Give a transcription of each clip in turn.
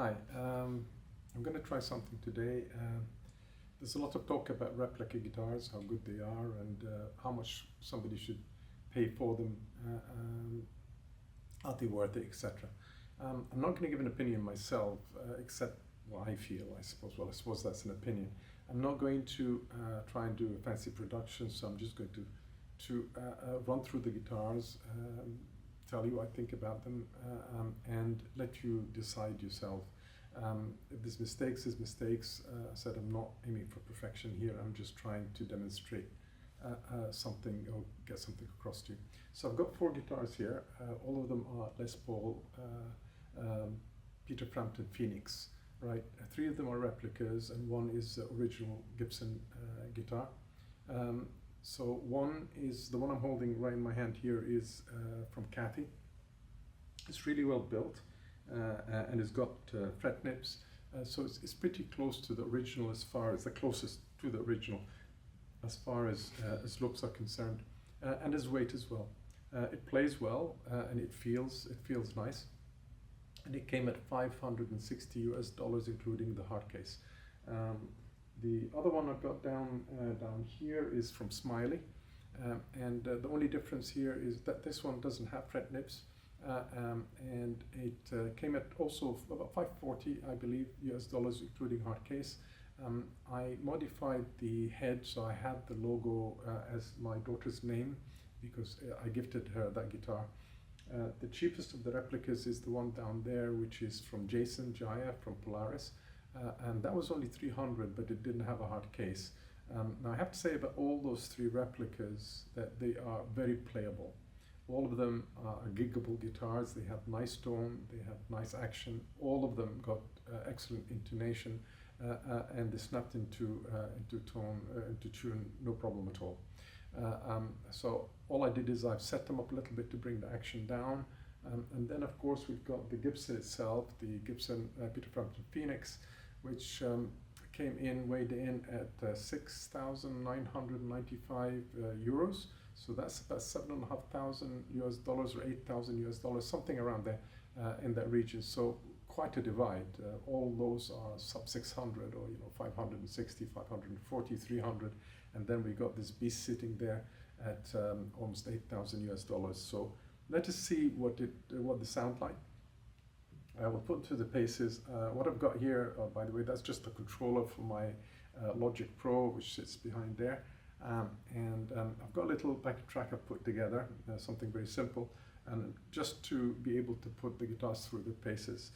Hi, I'm going to try something today. There's a lot of talk about replica guitars, how good they are, and how much somebody should pay for them, are they worth it, etc. I'm not going to give an opinion myself, except what I feel, I suppose. Well, I suppose that's an opinion. I'm not going to try and do a fancy production, so I'm just going to run through the guitars, tell you what I think about them, and let you decide yourself. If there's mistakes, there's mistakes. I said I'm not aiming for perfection here. I'm just trying to demonstrate something or get something across to you. So I've got 4 guitars here. All of them are Les Paul, Peter Frampton Phenix, right? 3 of them are replicas, and 1 is the original Gibson guitar. So one is, the one I'm holding right in my hand here is from Cathy. It's really well built and it's got fret nips, so it's pretty close to the original, as far as the closest to the original as far as looks are concerned, and as weight as well. It plays well and it feels nice, and it came at $560 including the hard case. The other one I've got down here is from Smiley, and the only difference here is that this one doesn't have fret nips, and it came at also about $540, I believe, US dollars including hard case. I modified the head, so I had the logo as my daughter's name because I gifted her that guitar. The cheapest of the replicas is the one down there, which is from Jason Jaya from Polaris. And that was only $300, but it didn't have a hard case. Now I have to say about all those 3 replicas that they are very playable. All of them are giggable guitars. They have nice tone, they have nice action. All of them got excellent intonation, and they snapped into tune, no problem at all. So all I did is I've set them up a little bit to bring the action down. And then of course we've got the Gibson itself, the Gibson Peter Frampton Phenix, which weighed in at 6,995 euros. So that's about $7,500 US dollars or $8,000 US dollars, something around there in that region. So quite a divide. All those are sub 600, or 560, 540, 300, and then we got this beast sitting there at almost 8,000 US dollars. So let us see what they sound like. I will put to the paces. What I've got here, by the way, that's just the controller for my Logic Pro, which sits behind there. And I've got a little backing track I've put together, something very simple, and just to be able to put the guitars through the paces.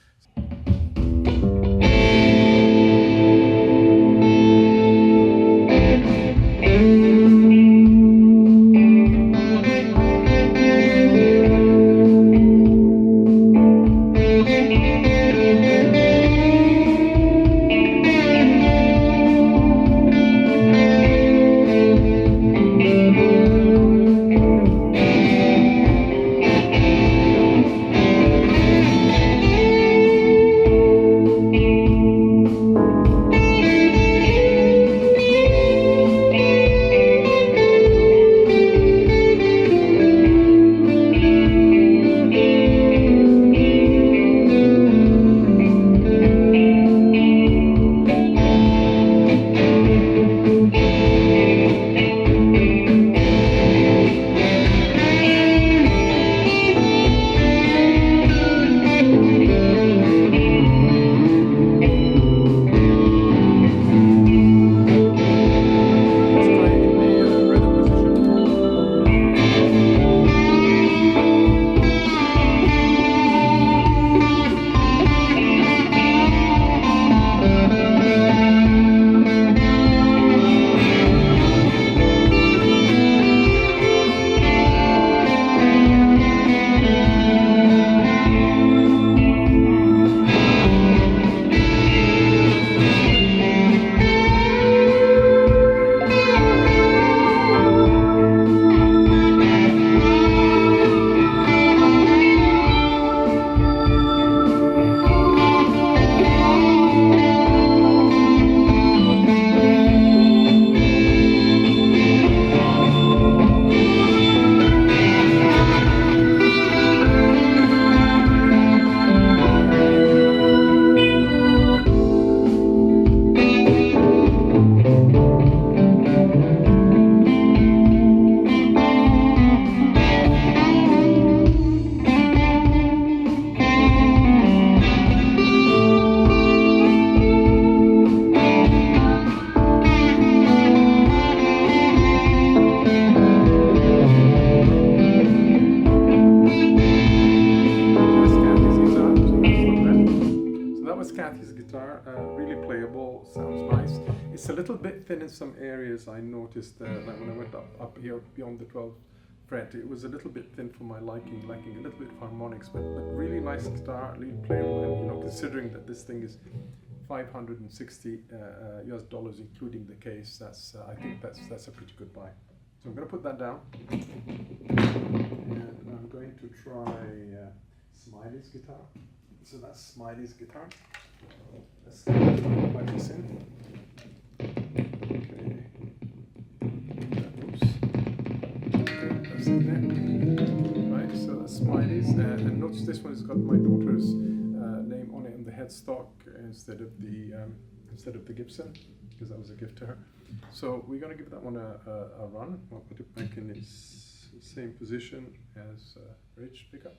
was Cathy's guitar, really playable, sounds nice. It's a little bit thin in some areas. I noticed like when I went up here beyond the 12th fret, it was a little bit thin for my liking a little bit of harmonics, but really nice guitar, really playable, and considering that this thing is $560 US dollars including the case, that's I think that's a pretty good buy. So I'm going to put that down, and I'm going to try Smiley's guitar. So that's Smiley's guitar. Let's plug this in. Okay. Oops. Okay, that's in there. Right, so that's Smiley's. And notice this one has got my daughter's name on it in the headstock instead of the Gibson, because that was a gift to her. So we're going to give that one a run. I'll put it back in its same position as Rich pickup.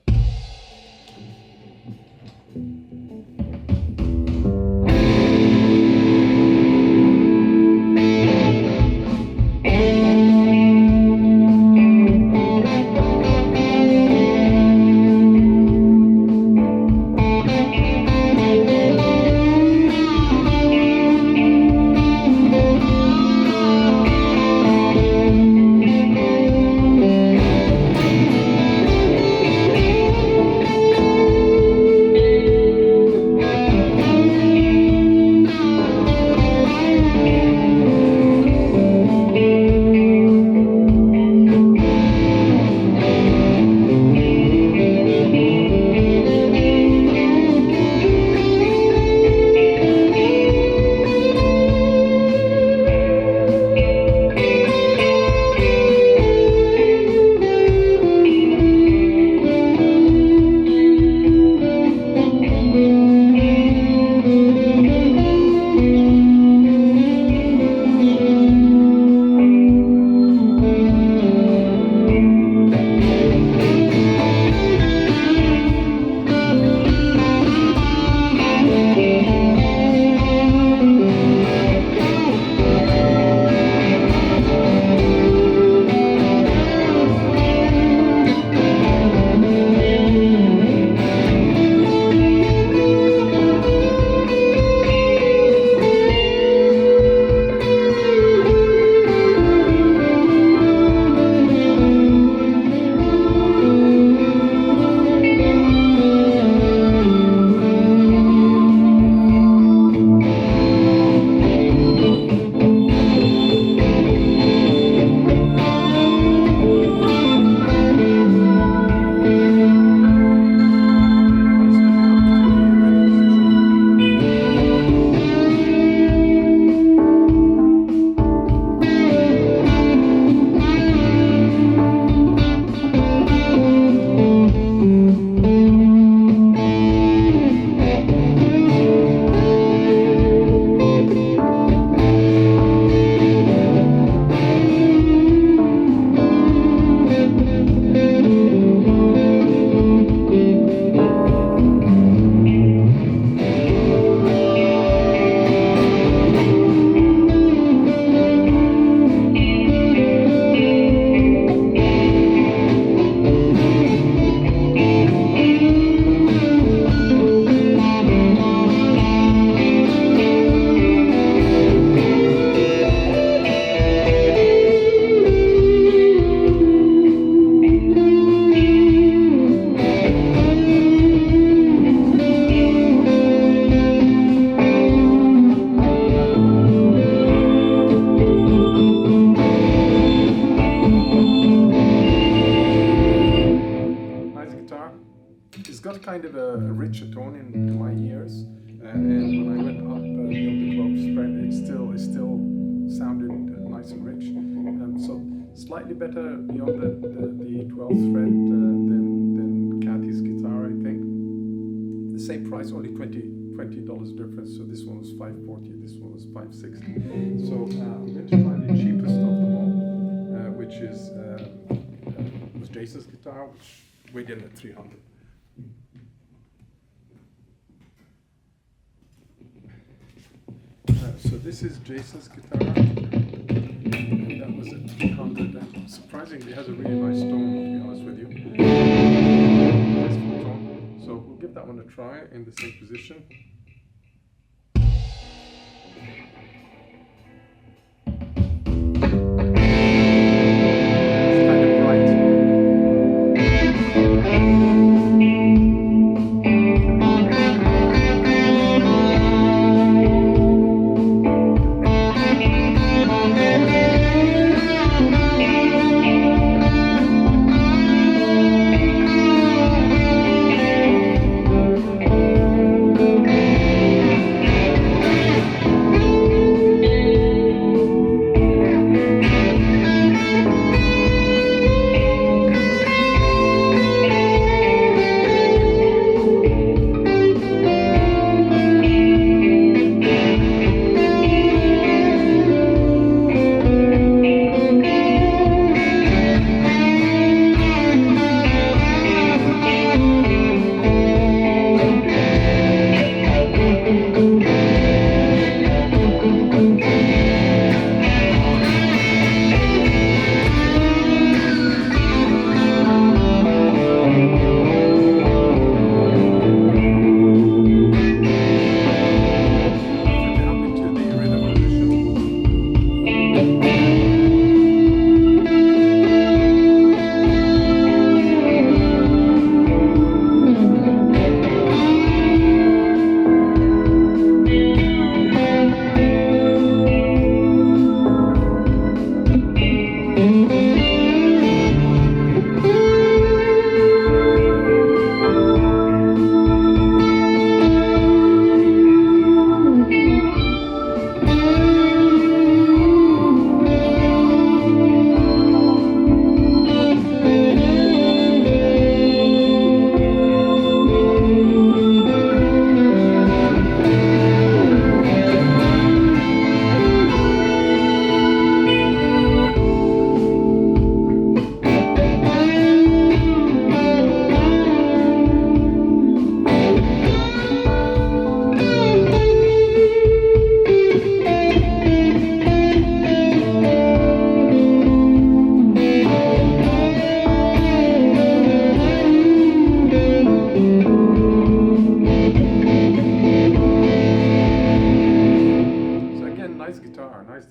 Kind of a richer tone in my ears, and when I went up beyond the 12th fret, it still sounded nice and rich. So slightly better beyond the 12th fret than Cathy's guitar, I think. The same price, only $20 difference. So this one was $540, this one was $560. So I'm going to try the cheapest of them all, which was Jason's guitar, which weighed in at 300. So this is Jason's guitar, and that was at 300, and surprisingly it has a really nice tone, to be honest with you. Nice full tone. So we'll give that one a try in the same position.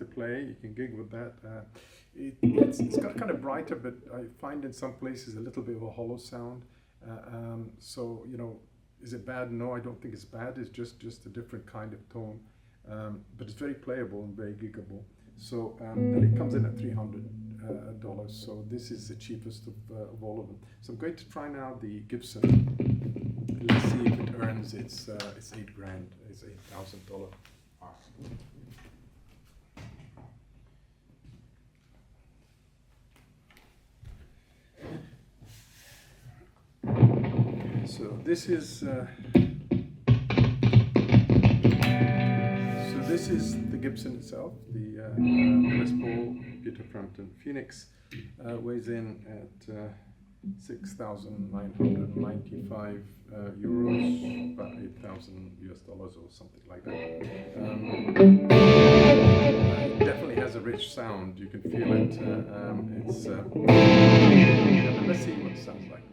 to play. You can gig with that. It's got kind of brighter, but I find in some places a little bit of a hollow sound. So, you know, is it bad? No, I don't think it's bad. It's just a different kind of tone. But it's very playable and very giggable. So, and it comes in at $300. So this is the cheapest of all of them. So I'm going to try now the Gibson. Let's see if it earns its $8,000. It's $8,000. So this is the Gibson itself, the Les Paul Peter Frampton Phenix, weighs in at 6,995 euros, about $8,000 or something like that. It definitely has a rich sound. You can feel it. Let's see what it sounds like.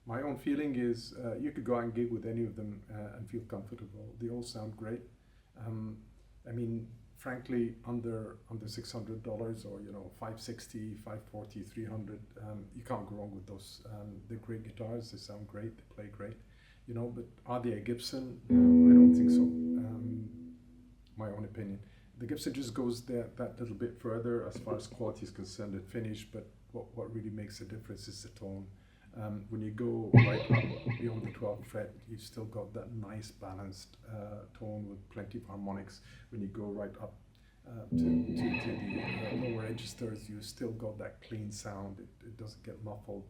My own feeling is you could go out and gig with any of them and feel comfortable. They all sound great. I mean, frankly, under $600 or, you know, 560, 540, 300, you can't go wrong with those. They're great guitars. They sound great. They play great. You know, but are they a Gibson? I don't think so. My own opinion. The Gibson just goes that little bit further as far as quality is concerned and finish, but what really makes a difference is the tone. When you go right up beyond the 12th fret, you've still got that nice balanced tone with plenty of harmonics. When you go right up to the lower registers, you still got that clean sound. It doesn't get muffled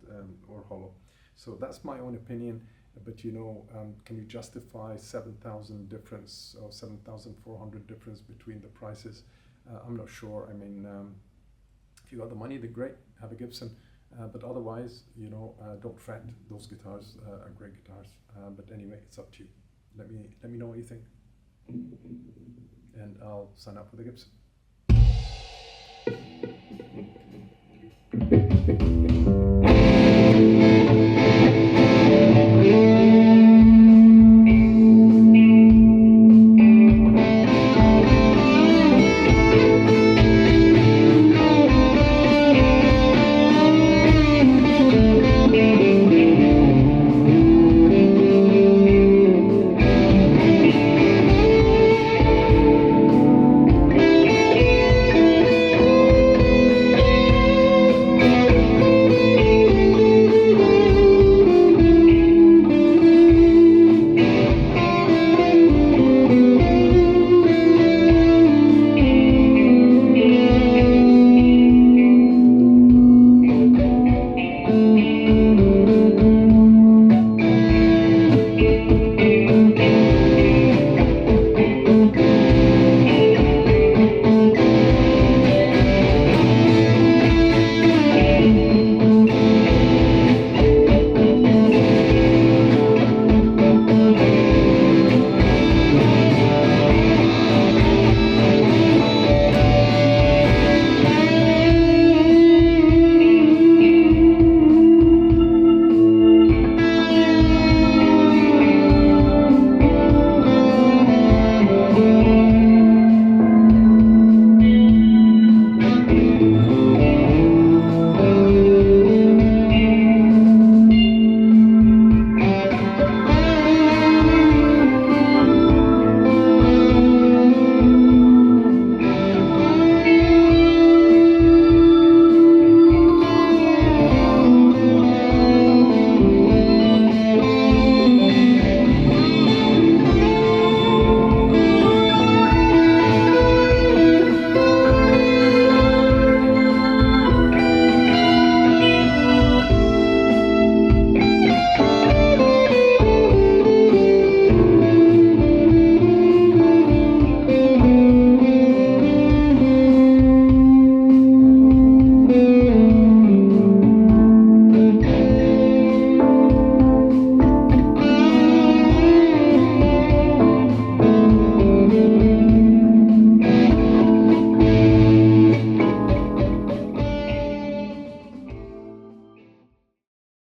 or hollow. So that's my own opinion. But you know, can you justify 7,000 difference or 7,400 difference between the prices? I'm not sure. I mean, if you got the money, then great, have a Gibson. But otherwise, you know, don't fret. Those guitars are great guitars. But anyway, it's up to you. Let me know what you think, and I'll sign up for the Gibson.